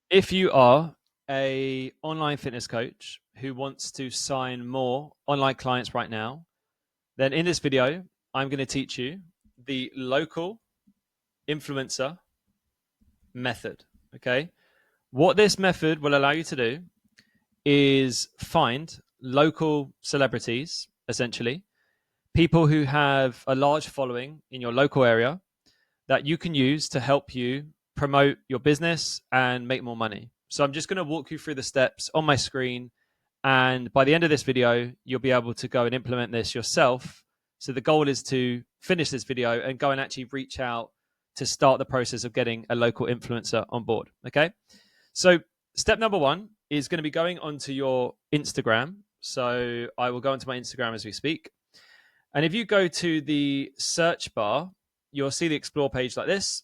If you are a online fitness coach who wants to sign more online clients right now, then in this video, I'm going to teach you the local influencer method. Okay. What this method will allow you to do is find local celebrities, essentially, people who have a large following in your local area that you can use to help you promote your business and make more money. So I'm just going to walk you through the steps on my screen. And by the end of this video, you'll be able to go and implement this yourself. So the goal is to finish this video and go and actually reach out to start the process of getting a local influencer on board. Okay. So step number one is going to be going onto your Instagram. So I will go onto my Instagram as we speak. And if you go to the search bar, you'll see the explore page like this.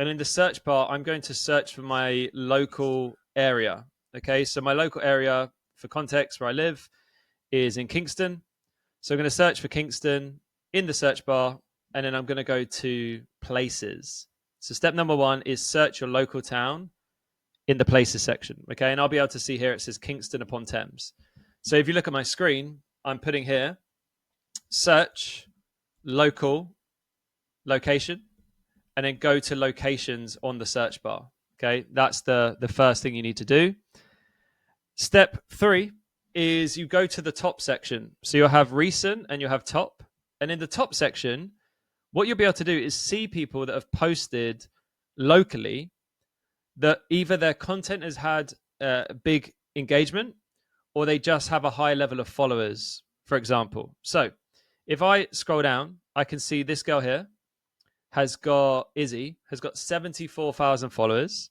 And in the search bar, I'm going to search for my local area. Okay, so my local area, for context, where I live is in Kingston. So I'm going to search for Kingston in the search bar, and then I'm going to go to places. So step number one is search your local town in the places section. Okay, and I'll be able to see here it says Kingston upon Thames. So if you look at my screen, I'm putting here search local location, and then go to locations on the search bar. Okay, that's the first thing you need to do. Step three is you go to the top section. So you'll have recent and you'll have top. And in the top section, what you'll be able to do is see people that have posted locally that either their content has had a big engagement or they just have a high level of followers, for example. So if I scroll down, I can see this girl here Izzy has got 74,000 followers,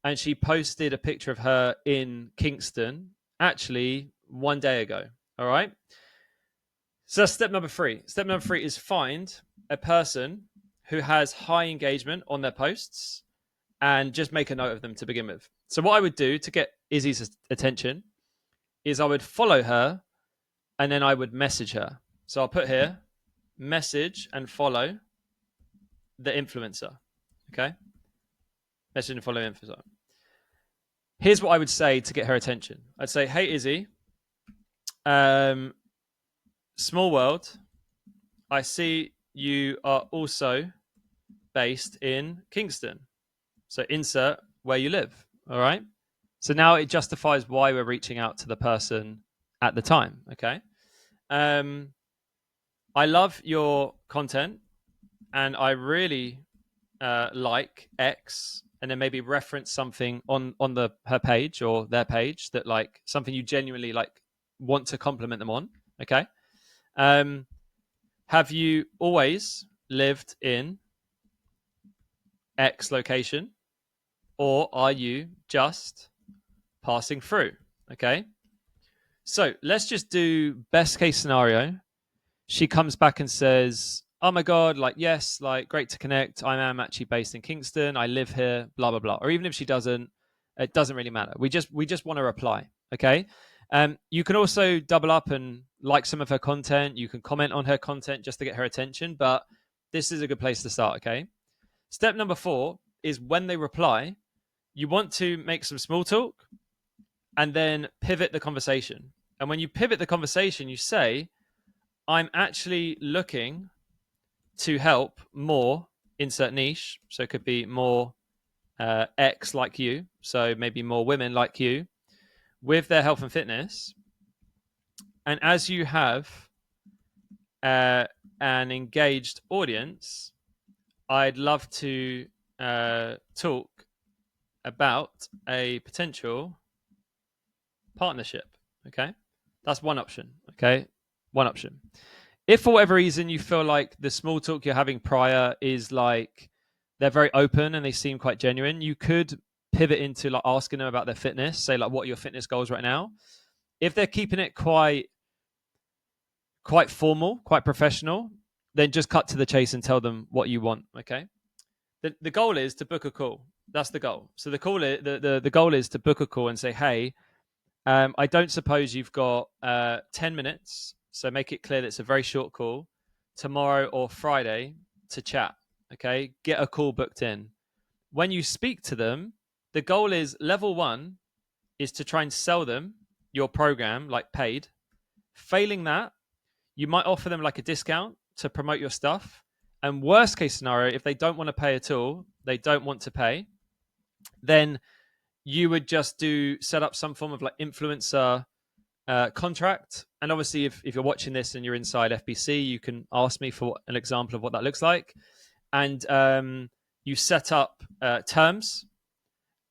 and she posted a picture of her in Kingston actually 1 day ago. All right. So that's step number three. Step number three is find a person who has high engagement on their posts and just make a note of them to begin with. So what I would do to get Izzy's attention is I would follow her and then I would message her. So I'll put here message and follow the influencer. Okay. Message and follow influencer. Here's what I would say to get her attention. I'd say, hey, Izzy, small world. I see you are also based in Kingston. So insert where you live. All right. So now it justifies why we're reaching out to the person at the time. Okay. I love your content and I really like X, and then maybe reference something on her page or their page that like something you genuinely like want to compliment them on. Okay. Have you always lived in X location, or are you just passing through? Okay. So let's just do best case scenario. She comes back and says, oh my God, like, yes, like, great to connect. I am actually based in Kingston. I live here, blah, blah, blah. Or even if she doesn't, it doesn't really matter. We just want to reply. Okay. You can also double up and like some of her content. You can comment on her content just to get her attention, but this is a good place to start. Okay. Step number 4 is when they reply, you want to make some small talk and then pivot the conversation. And when you pivot the conversation, you say, I'm actually looking to help more insert niche. So it could be more X like you. So maybe more women like you with their health and fitness. And as you have an engaged audience, I'd love to talk about a potential partnership. Okay. That's one option. Okay. One option. If for whatever reason you feel like the small talk you're having prior is like they're very open and they seem quite genuine, you could pivot into like asking them about their fitness. Say like, what are your fitness goals right now? If they're keeping it quite formal, quite professional, then just cut to the chase and tell them what you want. Okay. The goal is to book a call. That's the goal. So the goal is to book a call and say, hey, I don't suppose you've got 10 minutes. So make it clear that it's a very short call tomorrow or Friday to chat. Okay. Get a call booked in. When you speak to them, the goal is level 1 is to try and sell them your program like paid. Failing that, you might offer them like a discount to promote your stuff. And worst case scenario, if they don't want to pay at all, they don't want to pay, then you would just set up some form of like influencer contract. And obviously, if you're watching this and you're inside FBC, you can ask me for an example of what that looks like. And you set up terms,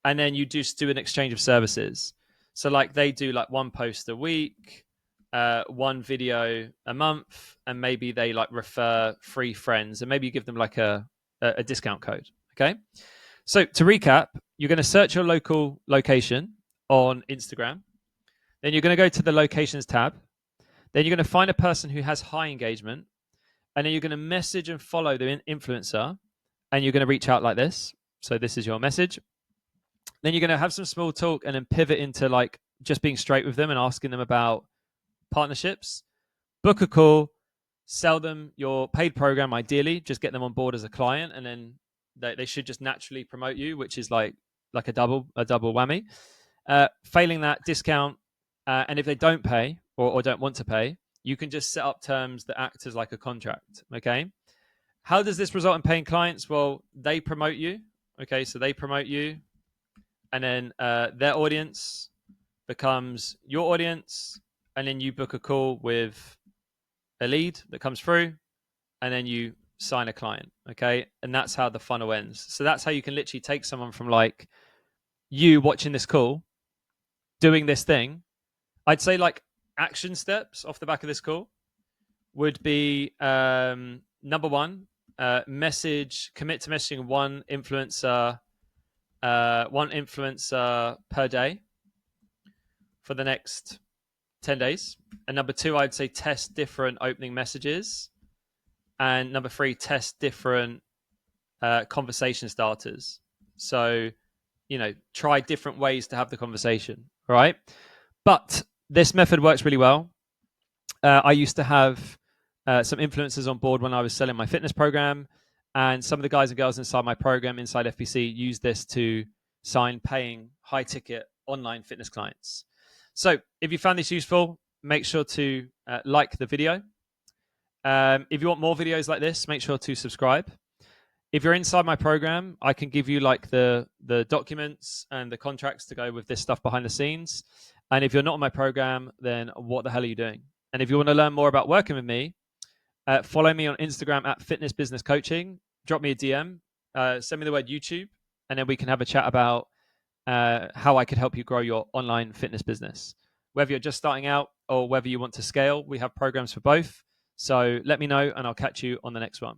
and then you just do an exchange of services. So like they do like 1 post a week, 1 video a month, and maybe they like refer 3 friends, and maybe you give them like a discount code. Okay. So to recap, you're going to search your local location on Instagram. Then you're going to go to the locations tab. Then you're going to find a person who has high engagement. And then you're going to message and follow the influencer. And you're going to reach out like this. So this is your message. Then you're going to have some small talk and then pivot into like just being straight with them and asking them about partnerships. Book a call, sell them your paid program, ideally. Just get them on board as a client. And then they should just naturally promote you, which is like a double whammy. Failing that, discount. And if they don't pay or don't want to pay, you can just set up terms that act as like a contract. Okay. How does this result in paying clients? Well, they promote you. Okay. So they promote you, and then their audience becomes your audience. And then you book a call with a lead that comes through, and then you sign a client. Okay. And that's how the funnel ends. So that's how you can literally take someone from like you watching this call, doing this thing. I'd say like action steps off the back of this call would be number 1, commit to messaging one influencer per day for the next 10 days. And number 2, I'd say test different opening messages. And number 3, test different conversation starters. So, try different ways to have the conversation. All right. But this method works really well. I used to have some influencers on board when I was selling my fitness program. And some of the guys and girls inside my program, inside FBC, use this to sign paying high ticket online fitness clients. So if you found this useful, make sure to like the video. If you want more videos like this, make sure to subscribe. If you're inside my program, I can give you like the documents and the contracts to go with this stuff behind the scenes. And if you're not on my program, then what the hell are you doing? And if you want to learn more about working with me, follow me on Instagram at Fitness Business Coaching. Drop me a DM, send me the word YouTube, and then we can have a chat about how I could help you grow your online fitness business. Whether you're just starting out or whether you want to scale, we have programs for both. So let me know, and I'll catch you on the next one.